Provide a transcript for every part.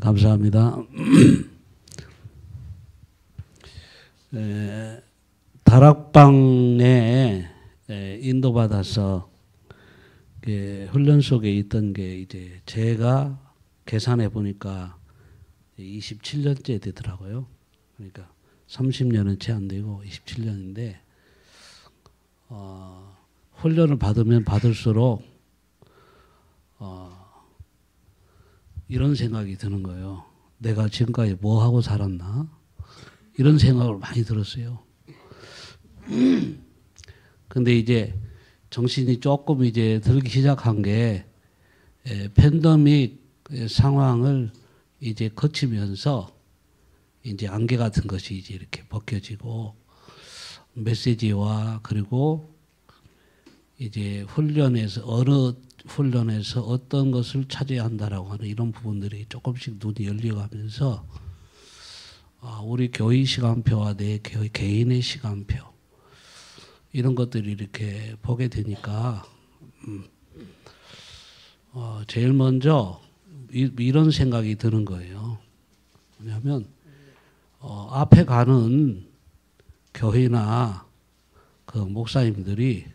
감사합니다. 다락방에 인도받아서 훈련 속에 있던 게 이제 제가 계산해 보니까 27년째 되더라고요. 그러니까 30년은 채 안 되고 27년인데 훈련을 받으면 받을수록 이런 생각이 드는 거예요. 내가 지금까지 뭐 하고 살았나? 이런 생각을 많이 들었어요. 근데 이제 정신이 조금 이제 들기 시작한 게 팬데믹 상황을 이제 거치면서 이제 안개 같은 것이 이제 이렇게 벗겨지고 메시지와 그리고 이제 훈련에서 어느 훈련에서 어떤 것을 찾아야 한다라고 하는 이런 부분들이 조금씩 눈이 열려가면서 우리 교의 시간표와 내 개인의 시간표 이런 것들이 이렇게 보게 되니까 제일 먼저 이런 생각이 드는 거예요. 왜냐하면 앞에 가는 교회나 그 목사님들이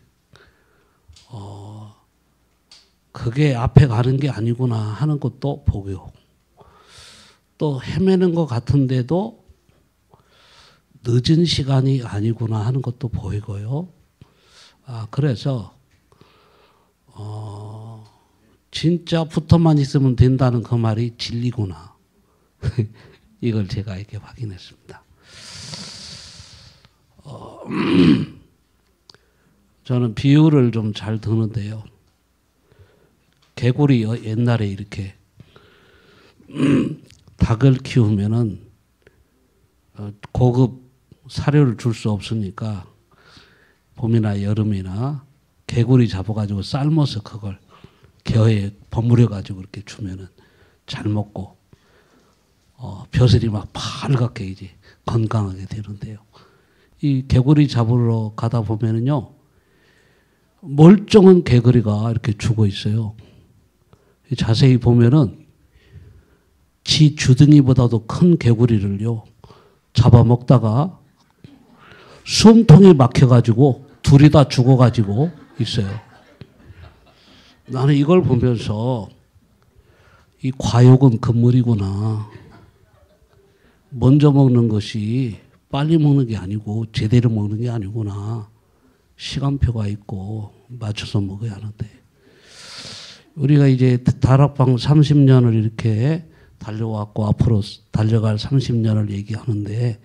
그게 앞에 가는 게 아니구나 하는 것도 보고요. 또 헤매는 것 같은데도 늦은 시간이 아니구나 하는 것도 보이고요. 그래서 진짜 붙어만 있으면 된다는 그 말이 진리구나. 이걸 제가 이렇게 확인했습니다. 저는 비유를 좀 잘 드는데요. 개구리 옛날에 이렇게 닭을 키우면은 고급 사료를 줄 수 없으니까 봄이나 여름이나 개구리 잡아가지고 삶아서 그걸 겨에 버무려가지고 이렇게 주면은 잘 먹고 벼슬이 막 파랗게 이제 건강하게 되는데요. 이 개구리 잡으러 가다 보면은요 멀쩡한 개구리가 이렇게 죽어 있어요. 자세히 보면은 지 주둥이보다도 큰 개구리를요 잡아먹다가 숨통이 막혀가지고 둘이 다 죽어가지고 있어요. 나는 이걸 보면서 이 과욕은 금물이구나. 먼저 먹는 것이 빨리 먹는 게 아니고 제대로 먹는 게 아니구나. 시간표가 있고 맞춰서 먹어야 하는데 우리가 이제 다락방 30년을 이렇게 달려왔고 앞으로 달려갈 30년을 얘기하는데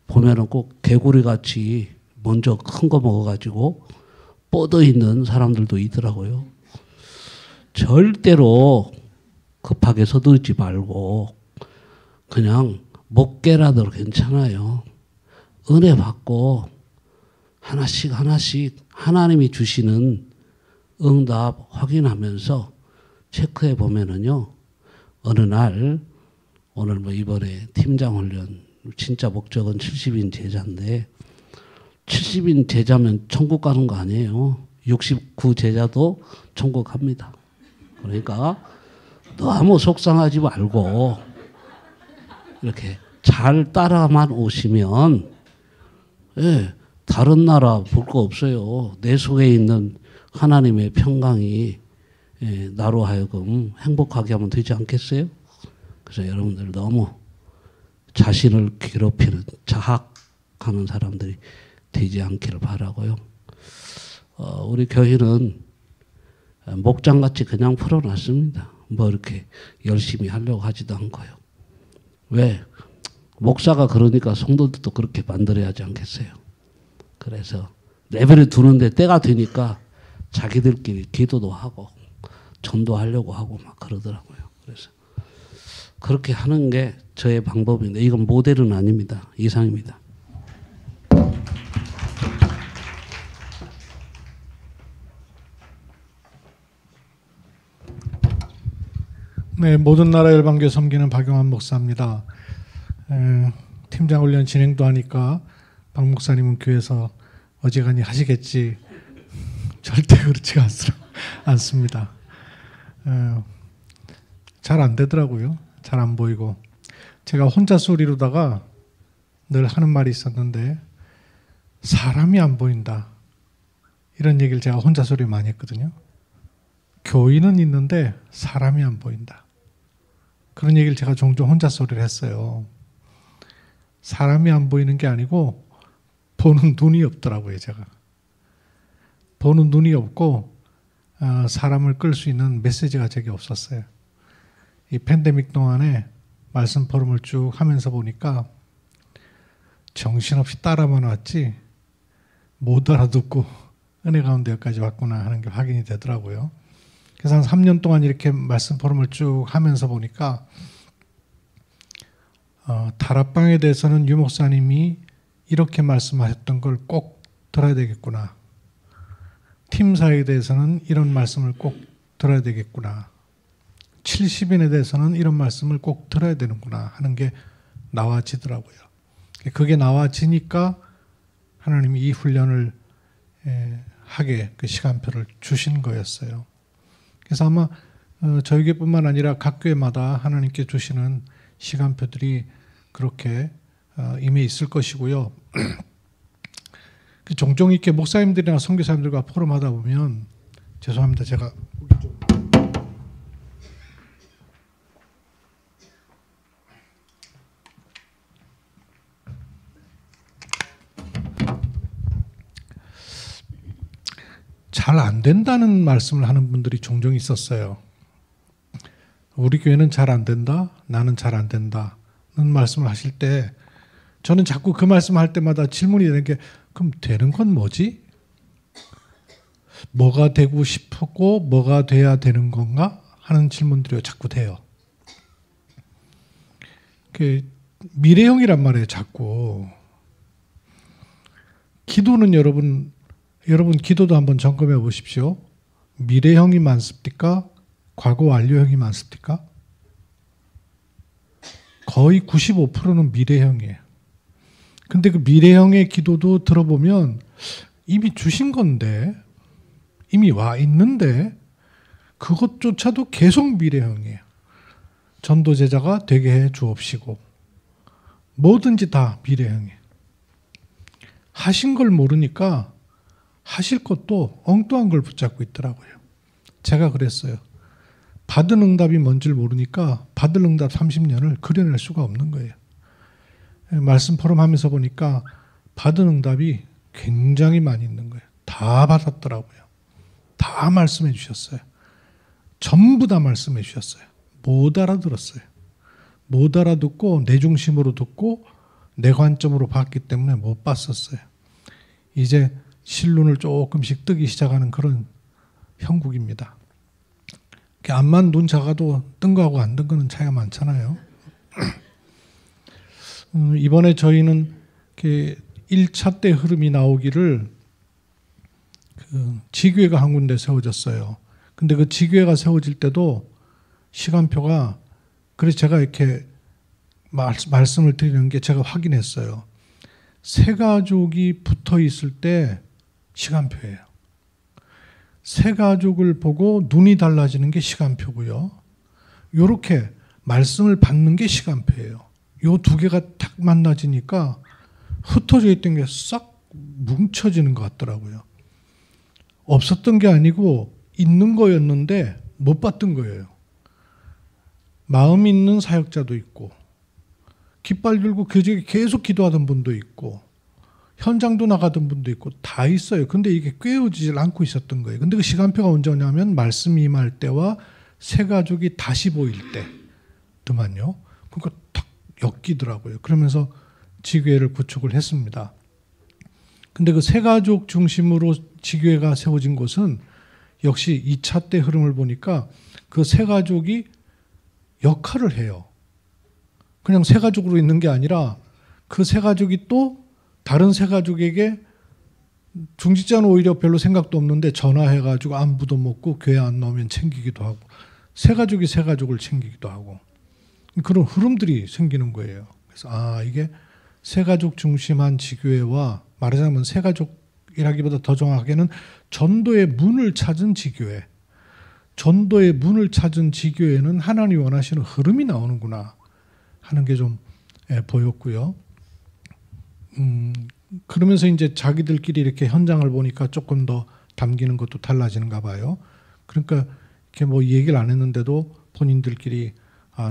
보면은 꼭 개구리 같이 먼저 큰 거 먹어가지고 뻗어 있는 사람들도 있더라고요. 절대로 급하게 서두르지 말고 그냥 먹게라도 괜찮아요. 은혜 받고 하나씩 하나님이 주시는 응답 확인하면서 체크해 보면은요. 어느 날 오늘 뭐 이번에 팀장 훈련 진짜 목적은 70인 제자인데 70인 제자면 천국 가는 거 아니에요. 69 제자도 천국 갑니다. 그러니까 너무 속상하지 말고 이렇게 잘 따라만 오시면 다른 나라 볼 거 없어요. 내 속에 있는 하나님의 평강이 나로 하여금 행복하게 하면 되지 않겠어요? 그래서 여러분들 너무 자신을 괴롭히는 자학하는 사람들이 되지 않기를 바라고요. 우리 교회는 목장같이 그냥 풀어놨습니다. 뭐 이렇게 열심히 하려고 하지도 않고요. 왜? 목사가 그러니까 성도들도 그렇게 만들어야 하지 않겠어요? 그래서 레벨을 두는데 때가 되니까 자기들끼리 기도도 하고 전도하려고 하고 막 그러더라고요. 그래서 그렇게 하는 게 저의 방법인데 이건 모델은 아닙니다. 이상입니다. 네, 모든 나라 열방교회 섬기는 박용환 목사입니다. 팀장 훈련 진행도 하니까 박 목사님은 교회에서 어지간히 하시겠지. 절대 그렇지가 않습니다. 잘 안 되더라고요. 잘 안 보이고. 제가 혼자 소리로다가 늘 하는 말이 있었는데 사람이 안 보인다. 이런 얘기를 제가 혼자 소리 많이 했거든요. 교인은 있는데 사람이 안 보인다. 그런 얘기를 제가 종종 혼자 소리를 했어요. 사람이 안 보이는 게 아니고 보는 눈이 없더라고요. 제가. 보는 눈이 없고 사람을 끌 수 있는 메시지가 제게 없었어요. 이 팬데믹 동안에 말씀 포럼을 쭉 하면서 보니까 정신없이 따라만 왔지 못 알아듣고 은혜 가운데 여기까지 왔구나 하는 게 확인이 되더라고요. 그래서 한 3년 동안 이렇게 말씀 포럼을 쭉 하면서 보니까 다락방에 대해서는 유 목사님이 이렇게 말씀하셨던 걸 꼭 들어야 되겠구나. 팀사에 대해서는 이런 말씀을 꼭 들어야 되겠구나. 70인에 대해서는 이런 말씀을 꼭 들어야 되는구나 하는 게 나와지더라고요. 그게 나와지니까 하나님이 이 훈련을 하게 그 시간표를 주신 거였어요. 그래서 아마 저희 교회뿐만 아니라 각 교회마다 하나님께 주시는 시간표들이 그렇게 임해 있을 것이고요. 종종 이렇게 목사님들이나 선교사님들과 포럼하다 보면 죄송합니다. 제가 잘 안 된다는 말씀을 하는 분들이 종종 있었어요. 우리 교회는 잘 안 된다, 나는 잘 안 된다는 말씀을 하실 때 저는 자꾸 그 말씀을 할 때마다 질문이 되는 게 그럼 되는 건 뭐지? 뭐가 되고 싶었고 뭐가 돼야 되는 건가? 하는 질문들이 자꾸 돼요. 그 미래형이란 말이에요. 자꾸. 기도는 여러분 기도도 한번 점검해 보십시오. 미래형이 많습니까? 과거 완료형이 많습니까? 거의 95%는 미래형이에요. 근데 그 미래형의 기도도 들어보면 이미 주신 건데, 이미 와 있는데 그것조차도 계속 미래형이에요. 전도 제자가 되게 해 주옵시고 뭐든지 다 미래형이에요. 하신 걸 모르니까 하실 것도 엉뚱한 걸 붙잡고 있더라고요. 제가 그랬어요. 받은 응답이 뭔 줄 모르니까 받을 응답 30년을 그려낼 수가 없는 거예요. 말씀 포럼 하면서 보니까 받은 응답이 굉장히 많이 있는 거예요. 다 받았더라고요. 다 말씀해 주셨어요. 전부 다 말씀해 주셨어요. 못 알아들었어요. 못 알아듣고 내 중심으로 듣고 내 관점으로 봤기 때문에 못 봤었어요. 이제 실눈을 조금씩 뜨기 시작하는 그런 형국입니다. 암만 눈 작아도 뜬 거하고 안 뜬 거는 차이가 많잖아요. 이번에 저희는 1차 때 흐름이 나오기를 지교회가 한 군데 세워졌어요. 근데 그 지교회가 세워질 때도 시간표가, 그래서 제가 이렇게 말씀을 드리는 게 제가 확인했어요. 세 가족이 붙어 있을 때 시간표예요. 세 가족을 보고 눈이 달라지는 게 시간표고요. 이렇게 말씀을 받는 게 시간표예요. 요 두 개가 딱 만나지니까 흩어져 있던 게 싹 뭉쳐지는 것 같더라고요. 없었던 게 아니고 있는 거였는데 못 봤던 거예요. 마음 있는 사역자도 있고 깃발 들고 교직에 계속 기도하던 분도 있고 현장도 나가던 분도 있고 다 있어요. 근데 이게 꿰어지질 않고 있었던 거예요. 근데 그 시간표가 언제 오냐면 말씀이 임할 때와 세 가족이 다시 보일 때더만요. 그러니까 탁 엮이더라고요. 그러면서 지교회를 구축을 했습니다. 근데 그 세 가족 중심으로 지교회가 세워진 곳은 역시 2차 때 흐름을 보니까 그 세 가족이 역할을 해요. 그냥 세 가족으로 있는 게 아니라 그 세 가족이 또 다른 세 가족에게 중직자는 오히려 별로 생각도 없는데 전화해가지고 안부도 묻고 교회 안 나오면 챙기기도 하고 세 가족이 세 가족을 챙기기도 하고 그런 흐름들이 생기는 거예요. 그래서 이게 세 가족 중심한 지교회와 말하자면 세 가족 전도학이라기보다 더 정확하게는 전도의 문을 찾은 지교회. 전도의 문을 찾은 지교회는 하나님이 원하시는 흐름이 나오는구나 하는 게 좀 보였고요. 그러면서 이제 자기들끼리 이렇게 현장을 보니까 조금 더 담기는 것도 달라지는가 봐요. 그러니까 이렇게 뭐 얘기를 안 했는데도 본인들끼리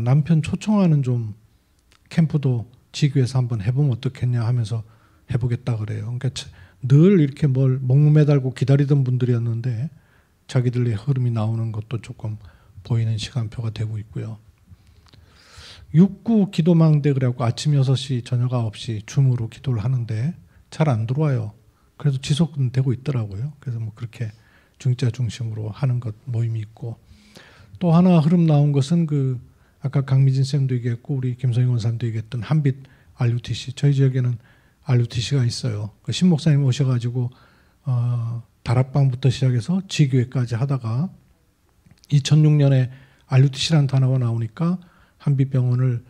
남편 초청하는 좀 캠프도 지교에서 한번 해보면 어떻겠냐 하면서 해보겠다 그래요. 그러니까 늘 이렇게 뭘 목매달고 기다리던 분들이었는데 자기들의 흐름이 나오는 것도 조금 보이는 시간표가 되고 있고요. 6구 기도망대 그래갖고 아침 6시 저녁 9시 줌으로 기도를 하는데 잘 안 들어와요. 그래도 지속은 되고 있더라고요. 그래서 뭐 그렇게 중자 중심으로 하는 것 모임이 있고, 또 하나 흐름 나온 것은 그 아까 강미진 쌤도 얘기했고 우리 김성희 원사님도 얘기했던 한빛 RUTC, 저희 지역에는 RUTC가 있어요. 그 신 목사님 오셔가지고 다락방부터 시작해서 지교회까지 하다가 2006년에 RUTC라는 단어가 나오니까 한빛병원을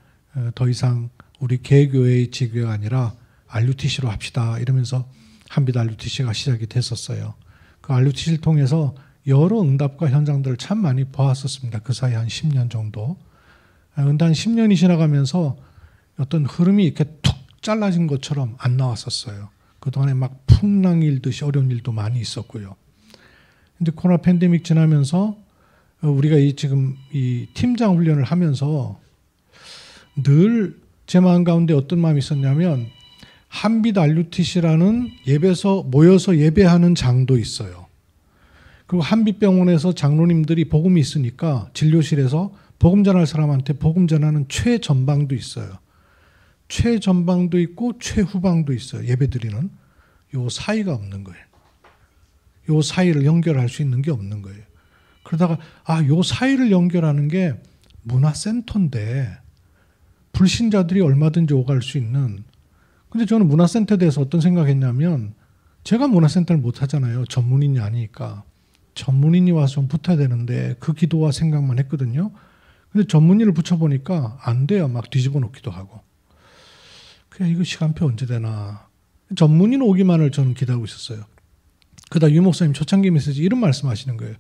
더 이상 우리 개교회의 지교회가 아니라 RUTC로 합시다 이러면서 한빛 RUTC가 시작이 됐었어요. 그 RUTC를 통해서 여러 응답과 현장들을 참 많이 보았었습니다. 그 사이 한 10년 정도. 그런데 한 10년이 지나가면서 어떤 흐름이 이렇게 툭 잘라진 것처럼 안 나왔었어요. 그동안에 막 풍랑이 일듯이 어려운 일도 많이 있었고요. 근데 코로나 팬데믹 지나면서 우리가 지금 이 팀장 훈련을 하면서 늘 제 마음 가운데 어떤 마음이 있었냐면 한빛 RUTC라는 예배에서 모여서 예배하는 장도 있어요. 그리고 한빛병원에서 장로님들이 복음이 있으니까 진료실에서 복음 전할 사람한테 복음 전하는 최전방도 있어요. 최전방도 있고 최후방도 있어요. 예배드리는. 요 사이가 없는 거예요. 요 사이를 연결할 수 있는 게 없는 거예요. 그러다가 요 사이를 연결하는 게 문화센터인데 불신자들이 얼마든지 오갈 수 있는. 근데 저는 문화센터에 대해서 어떤 생각했냐면 제가 문화센터를 못 하잖아요. 전문인이 아니니까. 전문인이 와서 좀 붙어야 되는데 그 기도와 생각만 했거든요. 근데 전문의를 붙여보니까 안 돼요. 막 뒤집어 놓기도 하고. 그냥 이거 시간표 언제 되나. 전문인 오기만을 저는 기다리고 있었어요. 그러다 유 목사님 초창기 메시지 이런 말씀하시는 거예요.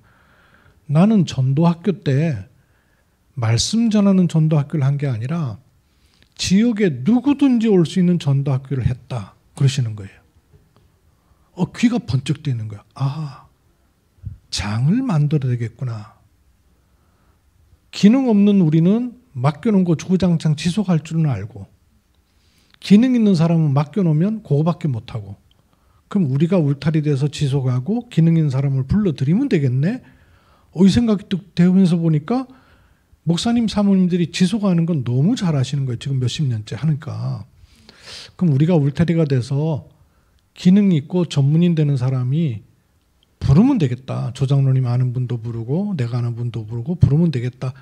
나는 전도학교 때 말씀 전하는 전도학교를 한 게 아니라 지역에 누구든지 올 수 있는 전도학교를 했다. 그러시는 거예요. 귀가 번쩍 뜨이는 거야. 장을 만들어야 되겠구나. 기능 없는 우리는 맡겨놓은 거 주구장창 지속할 줄은 알고, 기능 있는 사람은 맡겨놓으면 그거밖에 못하고, 그럼 우리가 울타리 돼서 지속하고 기능 있는 사람을 불러들이면 되겠네. 이 생각이 뚝 되면서 보니까 목사님 사모님들이 지속하는 건 너무 잘하시는 거예요. 지금 몇십 년째 하니까. 그럼 우리가 울타리가 돼서 기능이 있고 전문인 되는 사람이 부르면 되겠다. 조장로님 아는 분도 부르고 내가 아는 분도 부르고 부르면 되겠다.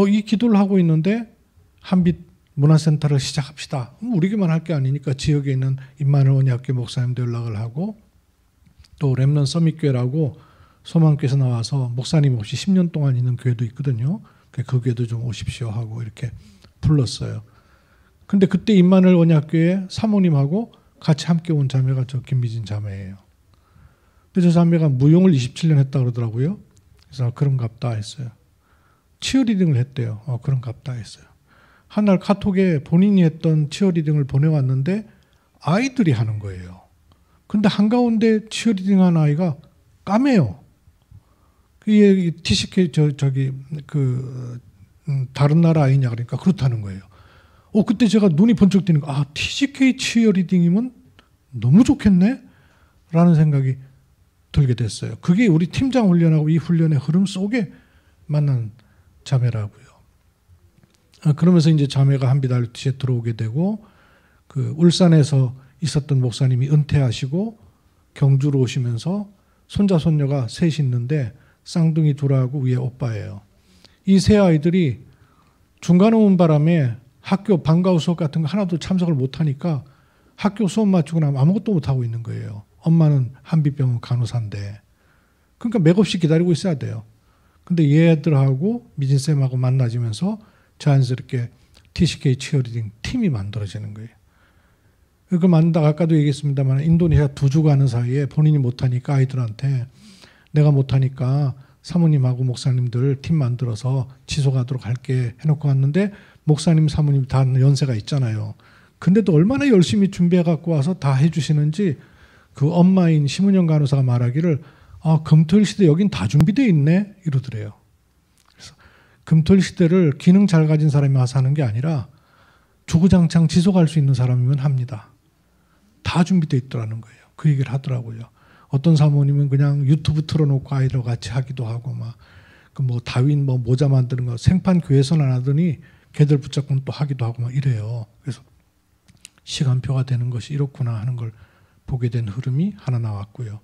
이 기도를 하고 있는데 한빛 문화센터를 시작합시다. 우리에게만 할 게 아니니까 지역에 있는 임마누엘 언약교 목사님도 연락을 하고, 또 렘넌트 서밋교회라고 소망교회에서 나와서 목사님 없이 10년 동안 있는 교회도 있거든요. 그 교회도 좀 오십시오 하고 이렇게 불렀어요. 근데 그때 임마누엘 언약교회 사모님하고 같이 함께 온 자매가 저 김미진 자매예요. 저 자매가 무용을 27년 했다 그러더라고요. 그래서 그런갑다 했어요. 치어리딩을 했대요. 그런갑다 했어요. 한날 카톡에 본인이 했던 치어리딩을 보내왔는데 아이들이 하는 거예요. 근데 한가운데 치어리딩 한 아이가 까매요. 그게 TCK 다른 나라 아이냐 그러니까 그렇다는 거예요. 그때 제가 눈이 번쩍 뜨는 거. TCK 치어리딩이면 너무 좋겠네? 라는 생각이 들게 됐어요. 그게 우리 팀장 훈련하고 이 훈련의 흐름 속에 만난 자매라고요. 그러면서 이제 자매가 한빛 RUTC에 들어오게 되고, 그 울산에서 있었던 목사님이 은퇴하시고 경주로 오시면서 손자 손녀가 셋이 있는데 쌍둥이 둘하고 위에 오빠예요. 이 세 아이들이 중간 오는 바람에 학교 방과후 수업 같은 거 하나도 참석을 못하니까 학교 수업 마치고 나면 아무것도 못하고 있는 거예요. 엄마는 한빛병원 간호사인데. 그러니까 맥없이 기다리고 있어야 돼요. 근데 얘들하고 미진쌤하고 만나지면서 자연스럽게 TCK 치어리딩 팀이 만들어지는 거예요. 그걸 만든다고 아까도 얘기했습니다만 인도네시아 2주 가는 사이에 본인이 못하니까 아이들한테 내가 못하니까 사모님하고 목사님들 팀 만들어서 지속하도록 할게 해놓고 왔는데 목사님 사모님 다 연세가 있잖아요. 근데도 얼마나 열심히 준비해 갖고 와서 다 해주시는지 그 엄마인 심은영 간호사가 말하기를 금토일 시대 여긴 다 준비되어 있네 이러더래요. 그래서 금토일 시대를 기능 잘 가진 사람이 와서 하는 게 아니라 주구장창 지속할 수 있는 사람이면 합니다. 다 준비되어 있더라는 거예요. 그 얘기를 하더라고요. 어떤 사모님은 그냥 유튜브 틀어놓고 아이들과 같이 하기도 하고 막 그 뭐 다윈 뭐 모자 만드는 거 생판 교회에서는 안 하더니 걔들 붙잡고는 또 하기도 하고 막 이래요. 그래서 시간표가 되는 것이 이렇구나 하는 걸 보게 된 흐름이 하나 나왔고요.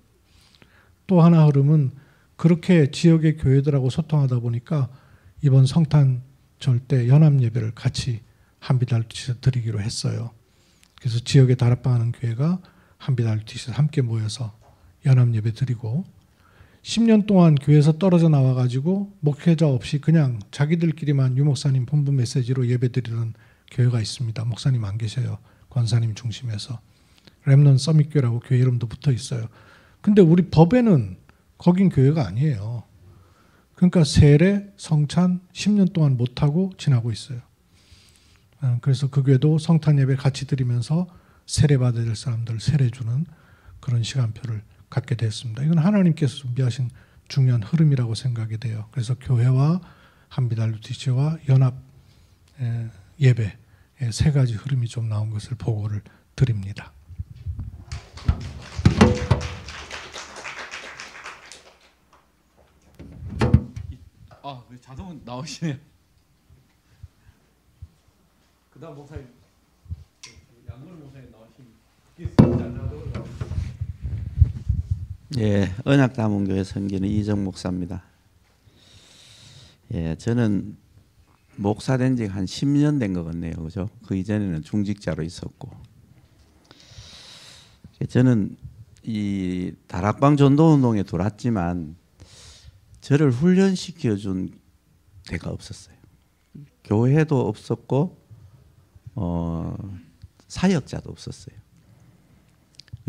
또 하나 흐름은 그렇게 지역의 교회들하고 소통하다 보니까 이번 성탄절 때 연합 예배를 같이 한비달빛에서 드리기로 했어요. 그래서 지역에 다락방하는 교회가 한비달빛에서 함께 모여서 연합 예배 드리고 10년 동안 교회에서 떨어져 나와가지고 목회자 없이 그냥 자기들끼리만 유목사님 본부 메시지로 예배 드리는 교회가 있습니다. 목사님 안 계셔요. 권사님 중심에서. 렘넌트 서밋교회라고 교회 이름도 붙어 있어요. 근데 우리 법에는 거긴 교회가 아니에요. 그러니까 세례, 성찬 10년 동안 못하고 지나고 있어요. 그래서 그 교회도 성탄 예배 같이 드리면서 세례 받아야 될 사람들 세례 주는 그런 시간표를 갖게 됐습니다. 이건 하나님께서 준비하신 중요한 흐름이라고 생각이 돼요. 그래서 교회와 한비달루티치와 연합 예배 세 가지 흐름이 좀 나온 것을 보고를 드립니다. 자동은 나오시네요. 그다음 목사님 양근 목사님 나오시면 예, 언약다문교회 선교는 이정 목사입니다. 예, 저는 목사 된 지 한 10년 된 것 같네요, 그죠? 그 이전에는 중직자로 있었고, 저는 이 다락방 전도운동에 돌았지만 저를 훈련시켜준 데가 없었어요. 교회도 없었고 사역자도 없었어요.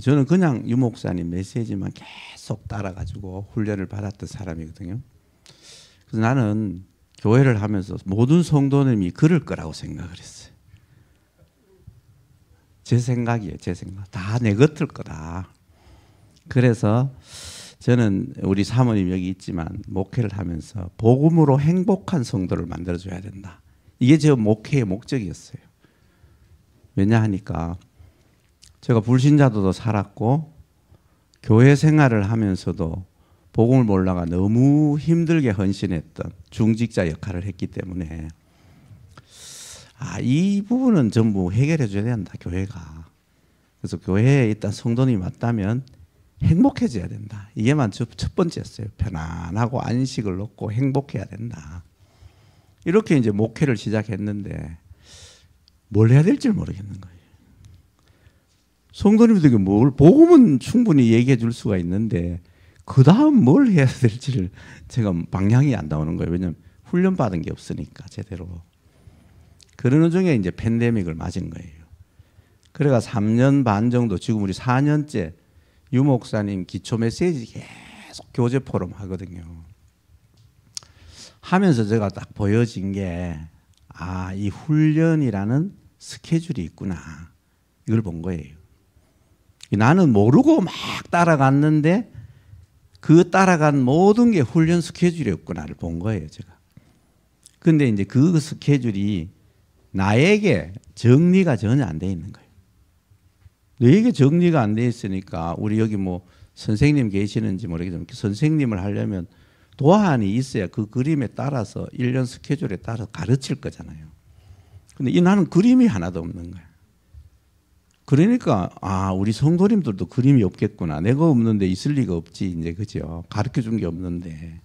저는 그냥 유목사님 메시지만 계속 따라가지고 훈련을 받았던 사람이거든요. 그래서 나는 교회를 하면서 모든 성도님이 그럴 거라고 생각을 했어요. 제 생각이에요. 제 생각. 다 내 같을 거다. 그래서 저는 우리 사모님 여기 있지만 목회를 하면서 복음으로 행복한 성도를 만들어줘야 된다. 이게 제 목회의 목적이었어요. 왜냐하니까 제가 불신자도도 살았고 교회 생활을 하면서도 복음을 몰라가 너무 힘들게 헌신했던 중직자 역할을 했기 때문에 이 부분은 전부 해결해 줘야 된다, 교회가. 그래서 교회에 있던 성도님이 맞다면 행복해져야 된다. 이게만 첫 번째였어요. 편안하고 안식을 얻고 행복해야 된다. 이렇게 이제 목회를 시작했는데 뭘 해야 될지 모르겠는 거예요. 성도님들에게 뭘 복음은 충분히 얘기해 줄 수가 있는데 그 다음 뭘 해야 될지를 제가 방향이 안 나오는 거예요. 왜냐하면 훈련 받은 게 없으니까 제대로. 그러는 중에 이제 팬데믹을 맞은 거예요. 그래가 3년 반 정도, 지금 우리 4년째 유 목사님 기초 메시지 계속 교제 포럼 하거든요. 하면서 제가 딱 보여진 게 이 훈련이라는 스케줄이 있구나. 이걸 본 거예요. 나는 모르고 막 따라갔는데 그 따라간 모든 게 훈련 스케줄이었구나를 본 거예요, 제가. 근데 이제 그 스케줄이 나에게 정리가 전혀 안 돼 있는 거예요. 너에게 정리가 안 돼 있으니까 우리 여기 뭐 선생님 계시는지 모르겠지만 선생님을 하려면 도안이 있어야 그 그림에 따라서 1년 스케줄에 따라서 가르칠 거잖아요. 근데 나는 그림이 하나도 없는 거야. 그러니까 우리 성도님들도 그림이 없겠구나. 내가 없는데 있을 리가 없지. 이제 그죠? 가르쳐 준 게 없는데.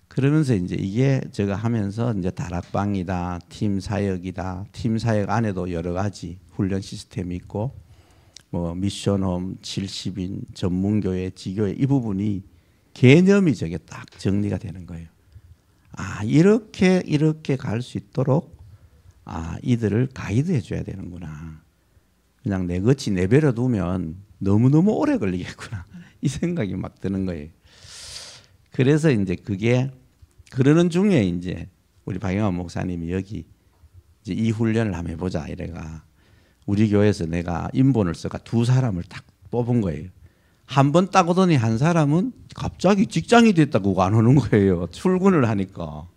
그러면서 이제 이게 제가 하면서 이제 다락방이다, 팀 사역이다. 팀 사역 안에도 여러 가지 훈련 시스템이 있고 뭐 미션홈, 70인, 전문교회, 지교회 이 부분이 개념이 저게 딱 정리가 되는 거예요. 이렇게 갈 수 있도록 이들을 가이드해 줘야 되는구나. 그냥 내거치 내버려 두면 너무너무 오래 걸리겠구나 이 생각이 막 드는 거예요. 그래서 이제 그게 그러는 중에 이제 우리 박영환 목사님이 여기 이제 이 훈련을 한번 해보자 이래가 우리 교회에서 내가 인본을 써가 두 사람을 딱 뽑은 거예요. 한 번 딱 오더니 한 사람은 갑자기 직장이 됐다고 안 오는 거예요. 출근을 하니까.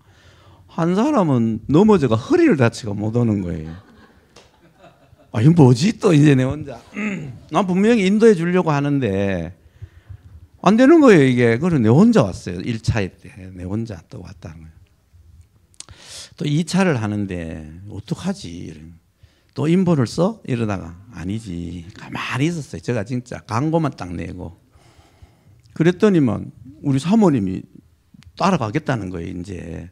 한 사람은 넘어져가 허리를 다치고 못 오는 거예요. 아, 이거 뭐지 또 이제 내 혼자. 난 분명히 인도해 주려고 하는데 안 되는 거예요 이게. 그래서 내 혼자 왔어요. 1차 때 내 혼자 또 왔다는 거예요. 또 2차를 하는데 어떡하지? 또 인본을 써? 이러다가 아니지. 가만히 있었어요. 제가 진짜 광고만 딱 내고. 그랬더니만 우리 사모님이 따라가겠다는 거예요 이제.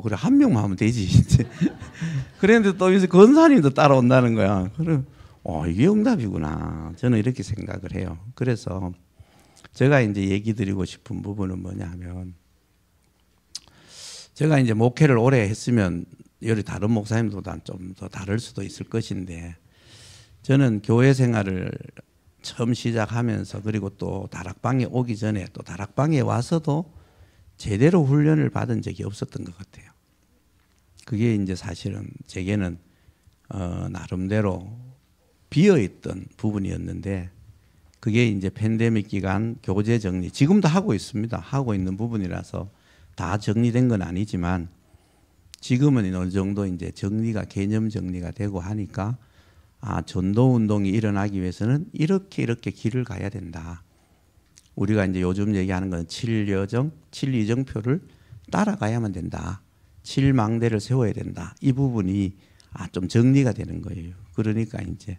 그래 한 명만 하면 되지 이제. 그랬는데 또 이제 권사님도 따라온다는 거야. 그래 이게 응답이구나. 저는 이렇게 생각을 해요. 그래서 제가 이제 얘기 드리고 싶은 부분은 뭐냐면 제가 이제 목회를 오래 했으면 여러 다른 목사님보다 좀 더 다를 수도 있을 것인데 저는 교회 생활을 처음 시작하면서 그리고 또 다락방에 오기 전에 또 다락방에 와서도 제대로 훈련을 받은 적이 없었던 것 같아요. 그게 이제 사실은 제게는 나름대로 비어있던 부분이었는데 그게 이제 팬데믹 기간 교재 정리 지금도 하고 있습니다. 하고 있는 부분이라서 다 정리된 건 아니지만 지금은 어느 정도 이제 정리가 개념 정리가 되고 하니까 전도 운동이 일어나기 위해서는 이렇게 길을 가야 된다. 우리가 이제 요즘 얘기하는 건 7이정표를 따라가야만 된다. 7망대를 세워야 된다. 이 부분이 좀 정리가 되는 거예요. 그러니까 이제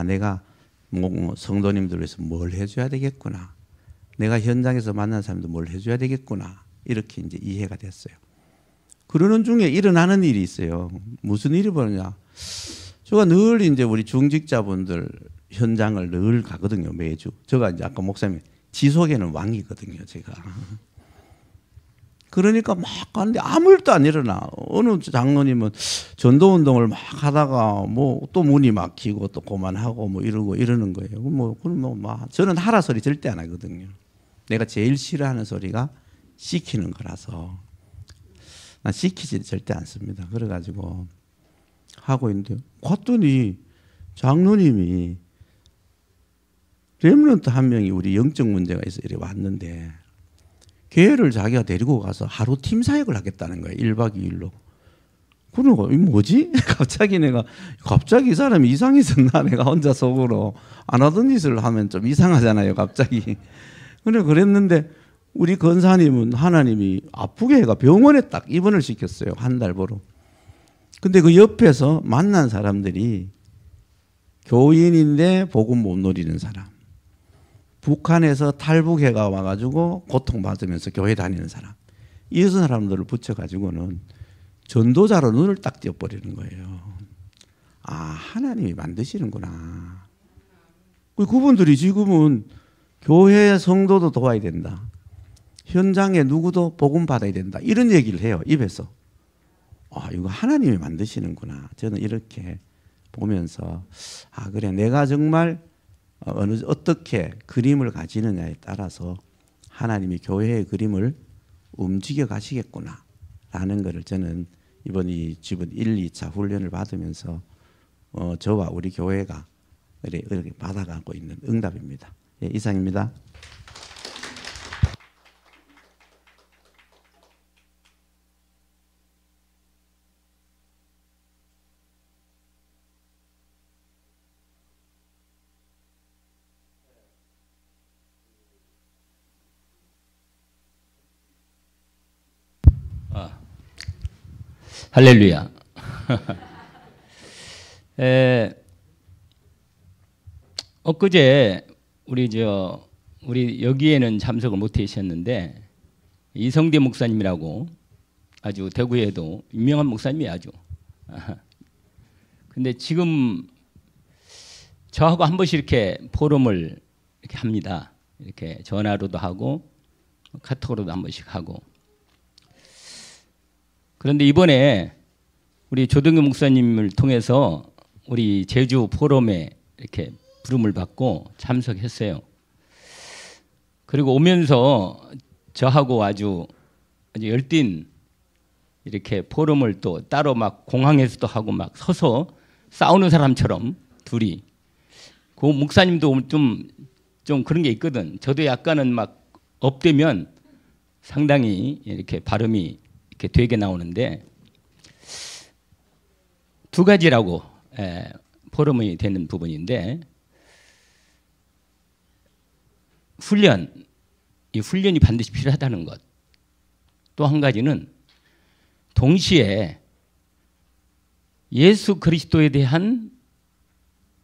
내가 뭐 성도님들 위해서 뭘 해줘야 되겠구나. 내가 현장에서 만난 사람도 뭘 해줘야 되겠구나. 이렇게 이제 이해가 됐어요. 그러는 중에 일어나는 일이 있어요. 무슨 일이 벌어냐? 제가 늘 이제 우리 중직자분들 현장을 늘 가거든요. 매주. 제가 이제 아까 목사님 지속에는 왕이거든요. 제가. 그러니까 막 가는데 아무 일도 안 일어나. 어느 장로님은 전도운동을 막 하다가 뭐 또 문이 막히고 또 그만하고 뭐 이러고 이러는 거예요. 저는 하라 소리 절대 안 하거든요. 내가 제일 싫어하는 소리가 시키는 거라서. 난 시키지 절대 않습니다. 그래가지고 하고 있는데 갔더니 장로님이 렘넌트 한 명이 우리 영적 문제가 있어 이래 왔는데 걔를 자기가 데리고 가서 하루 팀 사역을 하겠다는 거예요. 1박 2일로. 그러고 이거 뭐지? 갑자기 이 사람이 이상해졌나? 내가 혼자 속으로 안 하던 짓을 하면 좀 이상하잖아요. 갑자기. 그랬는데 우리 권사님은 하나님이 아프게 해가 병원에 딱 입원을 시켰어요. 한 달 보러. 근데 그 옆에서 만난 사람들이 교인인데 복음 못 누리는 사람. 북한에서 탈북해가 와가지고 고통받으면서 교회 다니는 사람. 이 사람들을 붙여가지고는 전도자로 눈을 딱 띄어버리는 거예요. 하나님이 만드시는구나. 그분들이 지금은 교회 성도도 도와야 된다. 현장에 누구도 복음 받아야 된다. 이런 얘기를 해요. 입에서. 이거 하나님이 만드시는구나. 저는 이렇게 보면서 그래 내가 정말 어떻게 그림을 가지느냐에 따라서 하나님이 교회의 그림을 움직여 가시겠구나 라는 것을 저는 이번 1, 2차 훈련을 받으면서 저와 우리 교회가 이렇게 받아가고 있는 응답입니다. 이상입니다. 할렐루야. 엊그제 우리 여기에는 참석을 못 하셨는데 이성대 목사님이라고 아주 대구에도 유명한 목사님이 아주. 근데 지금 저하고 한 번씩 이렇게 포럼을 이렇게 합니다. 이렇게 전화로도 하고 카톡으로도 한 번씩 하고. 그런데 이번에 우리 조동규 목사님을 통해서 우리 제주 포럼에 이렇게 부름을 받고 참석했어요. 그리고 오면서 저하고 아주 열띤 이렇게 포럼을 또 따로 막 공항에서도 하고 막 서서 싸우는 사람처럼 둘이. 그 목사님도 좀 그런 게 있거든. 저도 약간은 막 업되면 상당히 이렇게 발음이 이렇게 되게 나오는데 두 가지라고 포럼이 되는 부분인데 이 훈련이 반드시 필요하다는 것. 또 한 가지는 동시에 예수 그리스도에 대한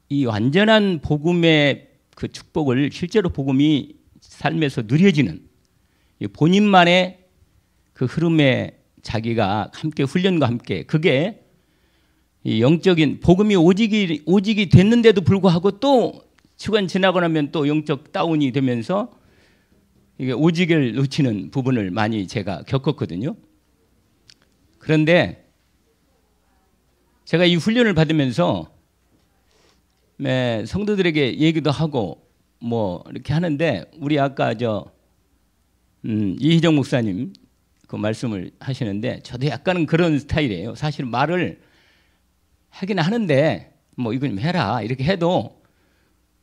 이 완전한 복음의 그 축복을 실제로 복음이 삶에서 누려지는 본인만의 그 흐름에 자기가 함께 훈련과 함께 그게 이 영적인 복음이 오직이 됐는데도 불구하고 또 시간 지나고 나면 또 영적 다운이 되면서 이게 오직을 놓치는 부분을 많이 제가 겪었거든요. 그런데 제가 이 훈련을 받으면서 성도들에게 얘기도 하고 뭐 이렇게 하는데 우리 아까 이희정 목사님 그 말씀을 하시는데 저도 약간은 그런 스타일이에요. 사실 말을 하긴 하는데 뭐 이거 좀 해라 이렇게 해도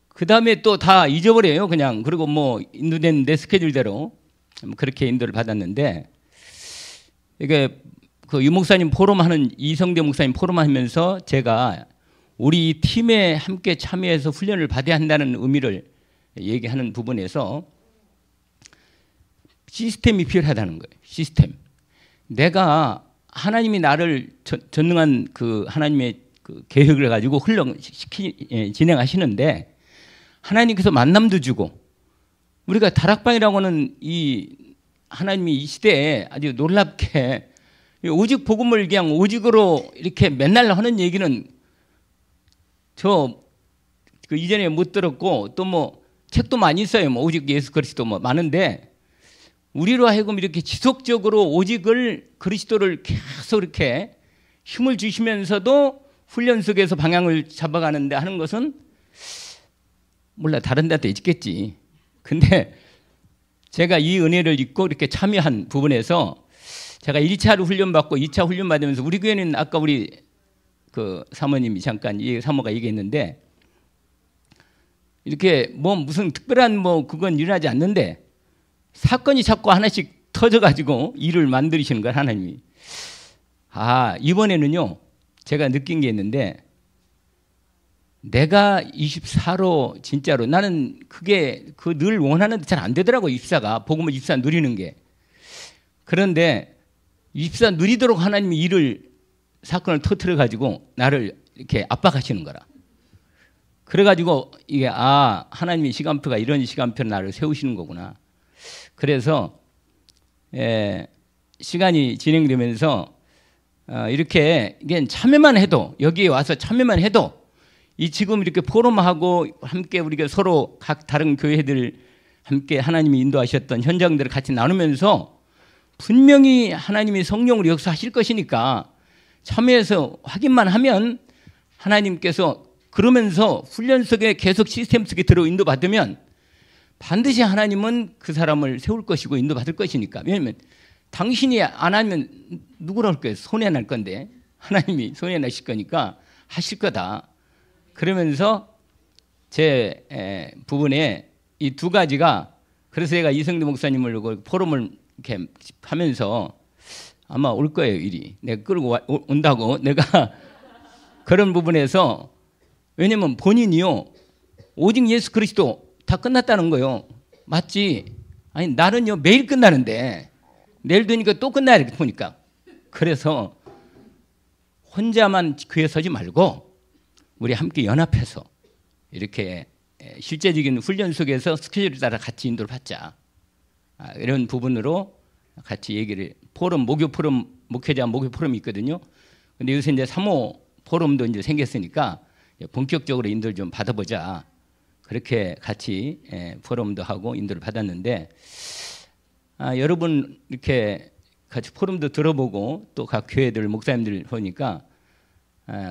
그 다음에 또 다 잊어버려요 그냥. 그리고 뭐 인도된 내 스케줄대로 그렇게 인도를 받았는데 이게 그 유 목사님 포럼하는 이성대 목사님 포럼하면서 제가 우리 팀에 함께 참여해서 훈련을 받아야 한다는 의미를 얘기하는 부분에서 시스템이 필요하다는 거예요. 시스템. 내가 하나님이 나를 전능한 그 하나님의 그 계획을 가지고 진행하시는데 하나님께서 만남도 주고 우리가 다락방이라고는 이 하나님이 이 시대에 아주 놀랍게 오직 복음을 그냥 오직으로 이렇게 맨날 하는 얘기는 그 이전에 못 들었고 또 뭐 책도 많이 써요. 뭐 오직 예수 그리스도 뭐 많은데 우리로 하여금 이렇게 지속적으로 오직을 그리스도를 계속 이렇게 힘을 주시면서도 훈련 속에서 방향을 잡아가는데 하는 것은 몰라 다른 데도 있겠지. 근데 제가 이 은혜를 입고 이렇게 참여한 부분에서 제가 1차로 훈련받고 2차 훈련 받으면서 우리 교회는 아까 우리 그 사모님이 잠깐 이 사모가 얘기했는데 이렇게 뭐 무슨 특별한 뭐 그건 일어나지 않는데 사건이 자꾸 하나씩 터져가지고 일을 만드시는 걸 하나님이. 이번에는요 제가 느낀 게 있는데 내가 24로 진짜로 나는 그게 그 늘 원하는데 잘 안 되더라고. 24가 복음을 24 누리는 게. 그런데 24 누리도록 하나님이 일을 사건을 터뜨려 가지고 나를 이렇게 압박하시는 거라. 그래가지고 이게 하나님의 시간표가 이런 시간표로 나를 세우시는 거구나. 그래서 시간이 진행되면서 이렇게 이게 참여만 해도 여기에 와서 참여만 해도 이 지금 이렇게 포럼하고 함께 우리가 서로 각 다른 교회들 함께 하나님이 인도하셨던 현장들을 같이 나누면서 분명히 하나님이 성령으로 역사하실 것이니까 참여해서 확인만 하면 하나님께서 그러면서 훈련 속에 계속 시스템 속에 들어 인도받으면 반드시 하나님은 그 사람을 세울 것이고 인도받을 것이니까. 왜냐하면 당신이 안 하면 누구라 할 거예요. 손해날 건데 하나님이 손해나실 거니까 하실 거다. 그러면서 제 부분에 이 두 가지가 그래서 제가 이성대 목사님을 포럼을 이렇게 하면서 아마 올 거예요 일이. 내가 끌고 온다고 내가 그런 부분에서 왜냐면 본인이요 오직 예수 그리스도 다 끝났다는 거예요. 맞지? 아니 나는요 매일 끝나는데 내일 되니까 또 끝나야 이렇게 보니까. 그래서 혼자만 교회 서지 말고 우리 함께 연합해서 이렇게 실제적인 훈련 속에서 스케줄에 따라 같이 인도를 받자. 이런 부분으로 같이 얘기를 포럼 목요 포럼 목회자 목요 포럼이 있거든요. 근데 요새 이제 3호 포럼도 이제 생겼으니까 본격적으로 인도를 좀 받아보자. 그렇게 같이 포럼도 하고 인도를 받았는데 여러분 이렇게 같이 포럼도 들어보고 또 각 교회들 목사님들 보니까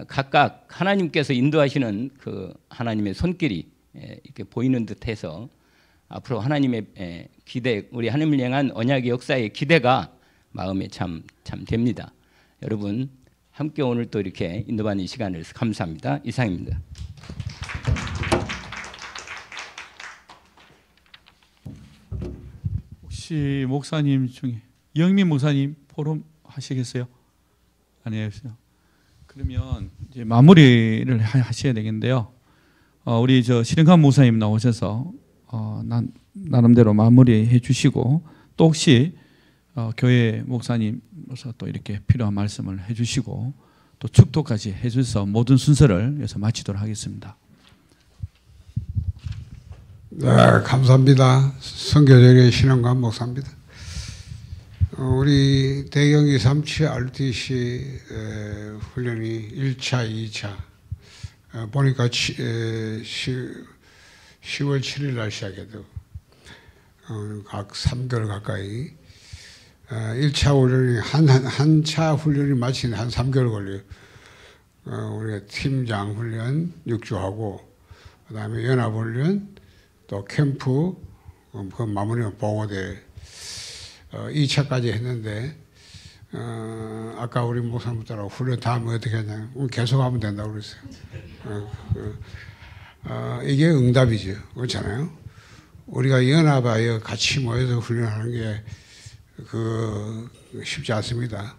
각각 하나님께서 인도하시는 그 하나님의 손길이 이렇게 보이는 듯해서 앞으로 하나님의 기대, 우리 하나님을 향한 언약의 역사의 기대가 마음에 참 됩니다. 여러분 함께 오늘 또 이렇게 인도받는 이 시간을 감사합니다. 이상입니다. 혹시 목사님 중에 영민 목사님 포럼 하시겠어요? 아니에요. 그러면 이제 마무리를 하셔야 되겠는데요. 우리 저 신흥한 목사님 나오셔서 나름대로 마무리해 주시고, 또 혹시 교회 목사님으로서 또 이렇게 필요한 말씀을 해주시고 또 축도까지 해주셔서 모든 순서를 여기서 마치도록 하겠습니다. 네, 감사합니다. 선교절의 신흥관 목사입니다. 우리 대경 237 RTC 훈련이 1차, 2차 보니까 10월 7일 날 시작해도 각 3개월 가까이 1차 훈련이 한 차 훈련이 마치는 한 3개월 걸려요. 우리가 팀장 훈련 6주 하고 그다음에 연합 훈련 또 캠프 그 마무리가 보고대 2차까지 했는데 아까 우리 목사님들하고 훈련 다음에 어떻게 하냐 계속 하면 된다고 그랬어요. 이게 응답이죠. 그렇잖아요. 우리가 연합하여 같이 모여서 훈련하는 게 쉽지 않습니다.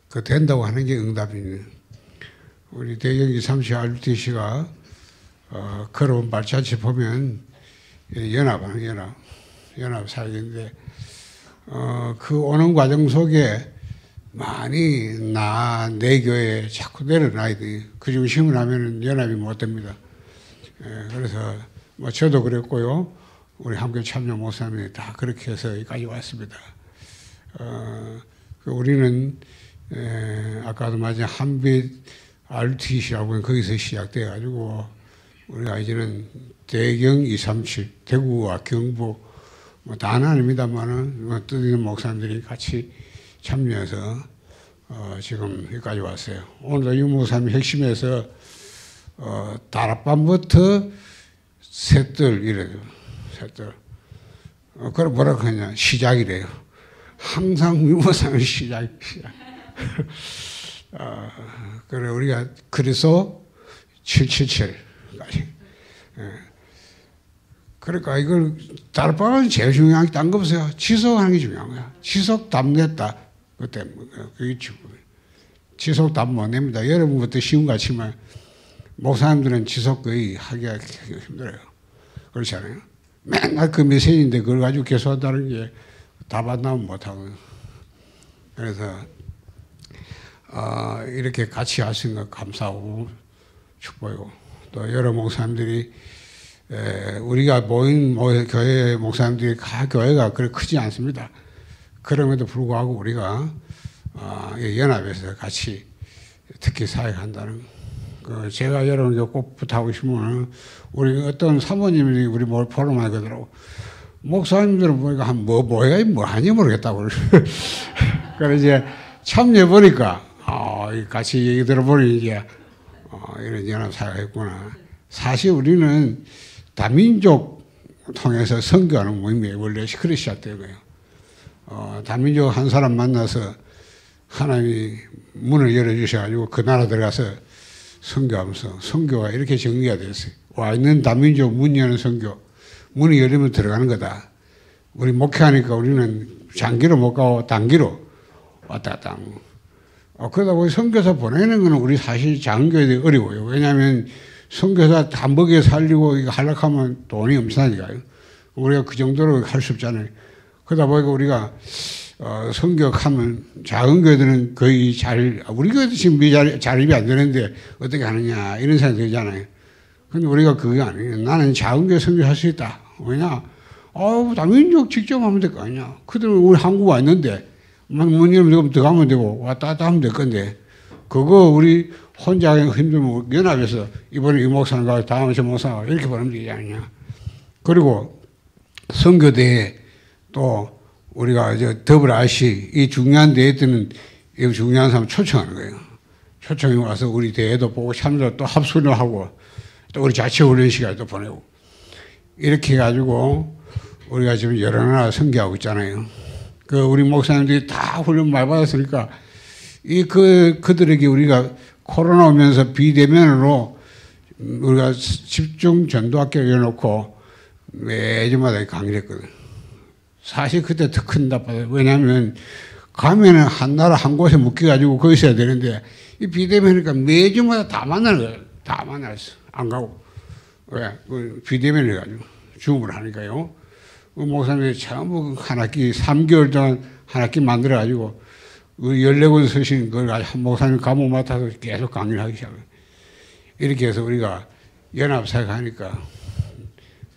그 된다고 하는 게 응답입니다. 우리 대경기 30 RTC가 걸어온 발자취 보면 연합 사역인데 그 오는 과정 속에 많이 내 교회에 자꾸 내려놔야 돼요. 그 중심을 하면 연합이 못 됩니다. 그래서 뭐 저도 그랬고요. 우리 함께 참여 목사님이 다 그렇게 해서 여기까지 왔습니다. 우리는 아까도 말한 한빛 RTC라고 하는 거기서 시작돼 가지고 우리가 이제는 대경 237 대구와 경북 뭐 다는 아닙니다만은 뜻 있는 목사님들이 같이 참여해서 지금 여기까지 왔어요. 오늘도 유 목사님 핵심에서 다락밤부터 셋들 이래요. 셋들. 그걸 뭐라고 하냐 시작이래요. 항상 유 목사님 시작. 그래 우리가 그래서 777까지. 그러니까 이걸 다락밤은 제일 중요한 게 딴 거 없어요. 지속하는 게 중요한 거야. 지속 답 냈다. 그때 그게 지속 답 못 냅니다. 여러분부터 쉬운 것 같지만 목사님들은 지속 거의 하기가 힘들어요. 그렇지 않아요? 맨날 그 메시지인데 그걸 가지고 계속한다는 게 답 안 나오면 못하고요. 그래서 이렇게 같이 하신 것 감사하고 축복이고 또 여러 목사님들이 우리가 모인 교회 목사님들이 교회가 그렇게 크지 않습니다. 그럼에도 불구하고 우리가 연합해서 같이 특히 사역한다는 제가 여러분께 꼭 부탁하고 싶으면 우리 어떤 사모님이 우리 포럼 하거든요. 목사님들은 보니까 뭐 하는지 모르겠다고 그래서 이제 참여해 보니까 같이 얘기 들어보니 이게 이런 연합 사역했구나. 사실 우리는 다민족 통해서 선교하는 모임이 원래 그렇게 시작된 거예요. 다민족 한 사람 만나서 하나님이 문을 열어주셔가지고 그 나라 들어가서 선교하면서 선교가 이렇게 정리가 됐어요. 와 있는 다민족 문 여는 선교. 문이 열리면 들어가는 거다. 우리 목회하니까 우리는 장기로 못 가고 단기로 왔다 갔다 하는 거. 그러다 보니 선교사 보내는 거는 우리 사실 작은 교회들이 어려워요. 왜냐하면 선교사 다 먹여 살리고 이거 하려면 돈이 엄청나니까요. 우리가 그 정도로 할 수 없잖아요. 그러다 보니까 우리가 선교하면 작은 교회들은 거의 우리 교회도 지금 자립이 안 되는데 어떻게 하느냐 이런 생각이 들잖아요. 근데 우리가 그게 아니에요. 나는 작은 교회 선교할 수 있다. 왜냐? 다민족 직접 하면 될 거 아니야. 그들은 우리 한국 와 있는데 문 열면 더 가면 되고 왔다 갔다 하면 될 건데 그거 우리 혼자 하기 힘들면 연합해서 이번에 이 목사님 가고 다음에 저 목사님 가고 이렇게 보내면 되지 않냐. 그리고 선교대회 또 우리가 더블 RC 이 중요한 대회 때는 이 중요한 사람 초청하는 거예요. 초청이 와서 우리 대회도 보고 참여도 또 합수도 하고 또 우리 자체 훈련 시간도 보내고 이렇게 해가지고 우리가 지금 여러 나라 선교하고 있잖아요. 그 우리 목사님들이 다 훈련 많이 받았으니까 그들에게 우리가 코로나 오면서 비대면으로 우리가 집중 전도학교를 열어놓고 매주마다 강의를 했거든. 사실 그때 더 큰 답답해. 왜냐하면 가면은 한 나라 한 곳에 묶여가지고 거기 있어야 되는데 이 비대면이니까 매주마다 다 만나는 거예요. 다 만났어. 안 가고. 왜? 비대면을 해가지고 줌을 하니까요. 목사님이 전부 한 학기 3개월 동안 한 학기 만들어가지고 14권 서신 걸 한 목사님 과목 맡아서 계속 강의를 하기 시작해요. 이렇게 해서 우리가 연합사역 하니까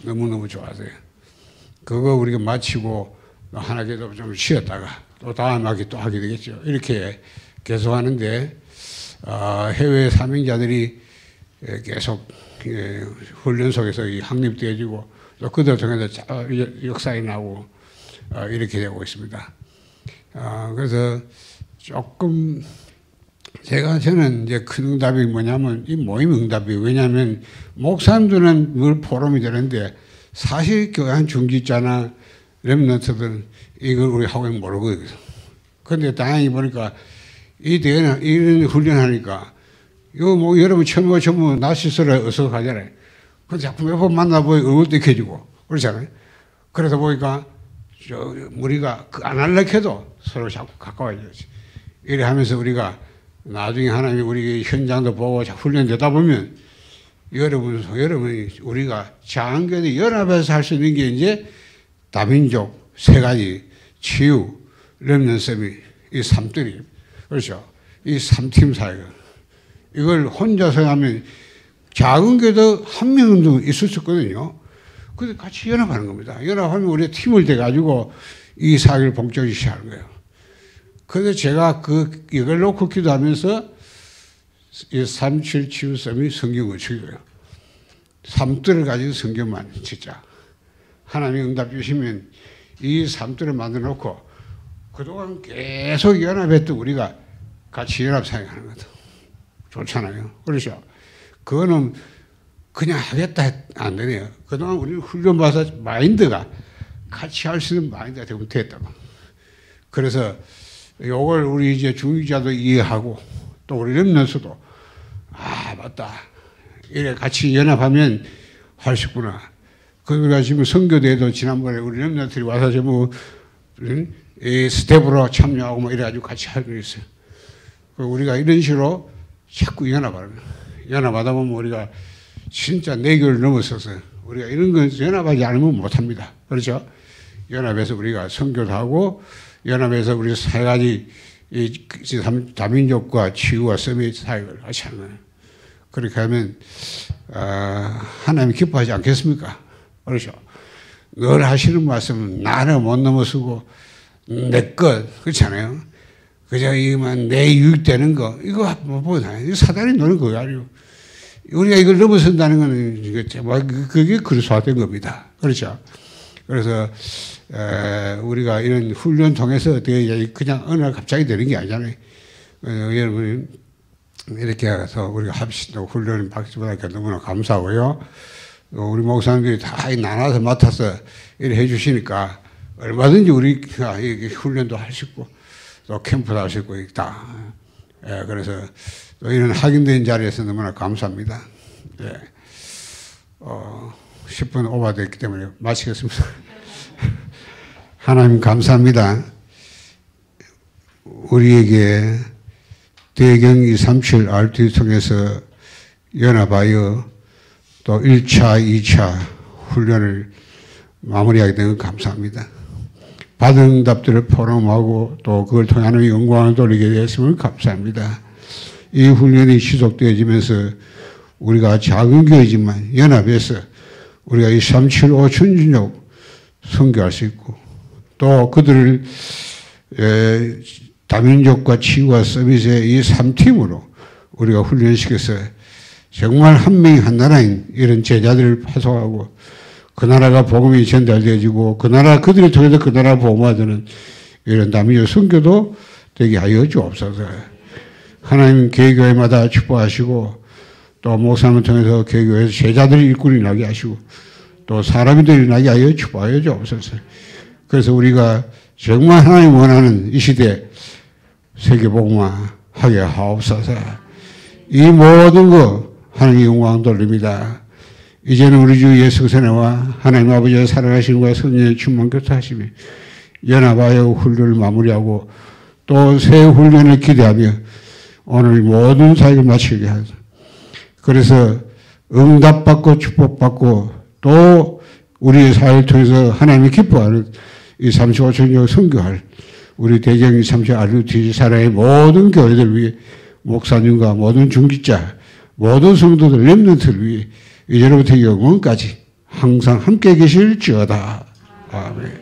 너무너무 좋았어요. 그거 우리가 마치고 한 학기도 좀 쉬었다가 또 다음 학기 또 하게 되겠죠. 이렇게 계속 하는데 해외 사명자들이 계속 훈련 속에서 확립되어지고 또 그들 통해서 역사에 나오고 이렇게 되고 있습니다. 그래서 조금 저는 이제 큰 응답이 뭐냐면 이 모임 응답이에요. 왜냐하면 목사님들은 늘 포럼이 되는데 사실 교회 한 중직자나 렘넌트들은 이걸 우리 하고 모르거든요. 그런데 다행히 보니까 이 대회는 이런 훈련하니까 이거 뭐 여러분 처음에 전부 나시스를 어서 가잖아요. 근데 자꾸 몇 번 만나보니 얼굴도 익혀지고 그렇잖아요. 그러다 보니까 우리가 안 할래해도 서로 자꾸 가까워져야지. 이래 하면서 우리가 나중에 하나님이 우리 현장도 보고 훈련되다 보면 여러분이 우리가 장교대 연합해서 할 수 있는 게 이제 다민족 세 가지 치유, 렘넌섬이 이 3들이 그렇죠. 이 3팀 사회가 이걸 혼자서 하면 작은 교도 한 명도 있을 수 있거든요. 그래서 같이 연합하는 겁니다. 연합하면 우리 팀을 돼가지고 이 사회를 본격적으로 시작하는 거예요. 그래서 제가 이걸 놓고 기도하면서 이 37 치유섬이 성경 건축이에요. 3들을 가지고 성경만 진짜. 하나님이 응답 주시면 이 3들을 만들어 놓고 그동안 계속 연합했던 우리가 같이 연합 사역하는 거죠. 좋잖아요. 그렇죠? 그거는 그냥 하겠다 안 되네요. 그동안 우리는 훈련받아서 마인드가 같이 할 수 있는 마인드가 되면 됐다고. 그래서 요걸 우리 이제 중직자도 이해하고 또 우리 렘넌트도 맞다. 이래 같이 연합하면 할 수 있구나. 그러니까 지금 선교대회도 지난번에 우리 렘넌트들이 와서 전부 스텝으로 참여하고 뭐 이래가지고 같이 하고 있어요. 우리가 이런 식으로 자꾸 연합하는 거예요. 연합하다 보면 우리가 진짜 내교를 넘어서서 우리가 이런 건 연합하지 않으면 못합니다. 그렇죠? 연합해서 우리가 선교도 하고 연합해서 우리 세 가지 다민족과 치유와 서밋 사역을 같이 하는 거예요. 그렇게 하면 하나님이 기뻐하지 않겠습니까? 그렇죠? 늘 하시는 말씀은 나는 못 넘어서고 내 것 그렇잖아요. 그저 이만 내 유익되는 거 이거 뭐보다 사단이 노는 거예요. 아니요. 우리가 이걸 넘어선다는 거는 그게 그리스도화된 겁니다. 그렇죠? 그래서 우리가 이런 훈련 통해서 어떻게 그냥 어느 날 갑자기 되는 게 아니잖아요. 여러분 이렇게 해서 우리가 합시다 훈련 받으니까 너무나 감사하고요. 우리 목사님들이 다 나눠서 맡아서 이렇게 해주시니까 얼마든지 우리가 훈련도 할 수 있고 또 캠프도 할 수 있고 있다. 그래서 또 이런 확인된 자리에서 너무나 감사합니다. 10분 오버됐기 때문에 마치겠습니다. 하나님 감사합니다. 우리에게 대경 237 RT 통해서 연합하여 또 1차, 2차 훈련을 마무리하게 된 건 감사합니다. 받은 응답들을 포럼하고 또 그걸 통해 하나님의 영광을 돌리게 되었음을 감사합니다. 이 훈련이 지속되어지면서 우리가 작은 교회지만 연합해서 우리가 이 375 천주족 선교할 수 있고 또 그들을 다민족과 치유와 서밋의 이 3팀으로 우리가 훈련시켜서 정말 한 명이 한 나라인 이런 제자들을 파송하고 그 나라가 복음이 전달되어지고 그 나라 그들을 통해서 그 나라 복음화되는 이런 다민족 선교도 되게 하여 주옵소서. 하나님 개교회마다 축복하시고 또 목사님을 통해서 개교회에서 제자들이 일꾼이 나게 하시고 또 사람들이 나게 하여 축복하여 주옵소서. 그래서 우리가 정말 하나님 원하는 이 시대 세계복음화하게 하옵소서. 이 모든 거 하나님 영광 돌립니다. 이제는 우리 주 예수 그리스도의 은혜와 하나님 아버지의 살아가심과 성령의 충만 교통하심이 연합하여 훈련을 마무리하고 또 새 훈련을 기대하며 오늘 모든 사역을 마치게 하소서. 그래서 응답받고 축복받고 또 우리의 사역을 통해서 하나님이 기뻐하는 이 35천년 선교할 우리 대경이 30 RUTC 사랑의 모든 교회들 위해 목사님과 모든 중직자 모든 성도들 렘넌트를 위해 이제로부터 영원까지 항상 함께 계실지어다. 아멘.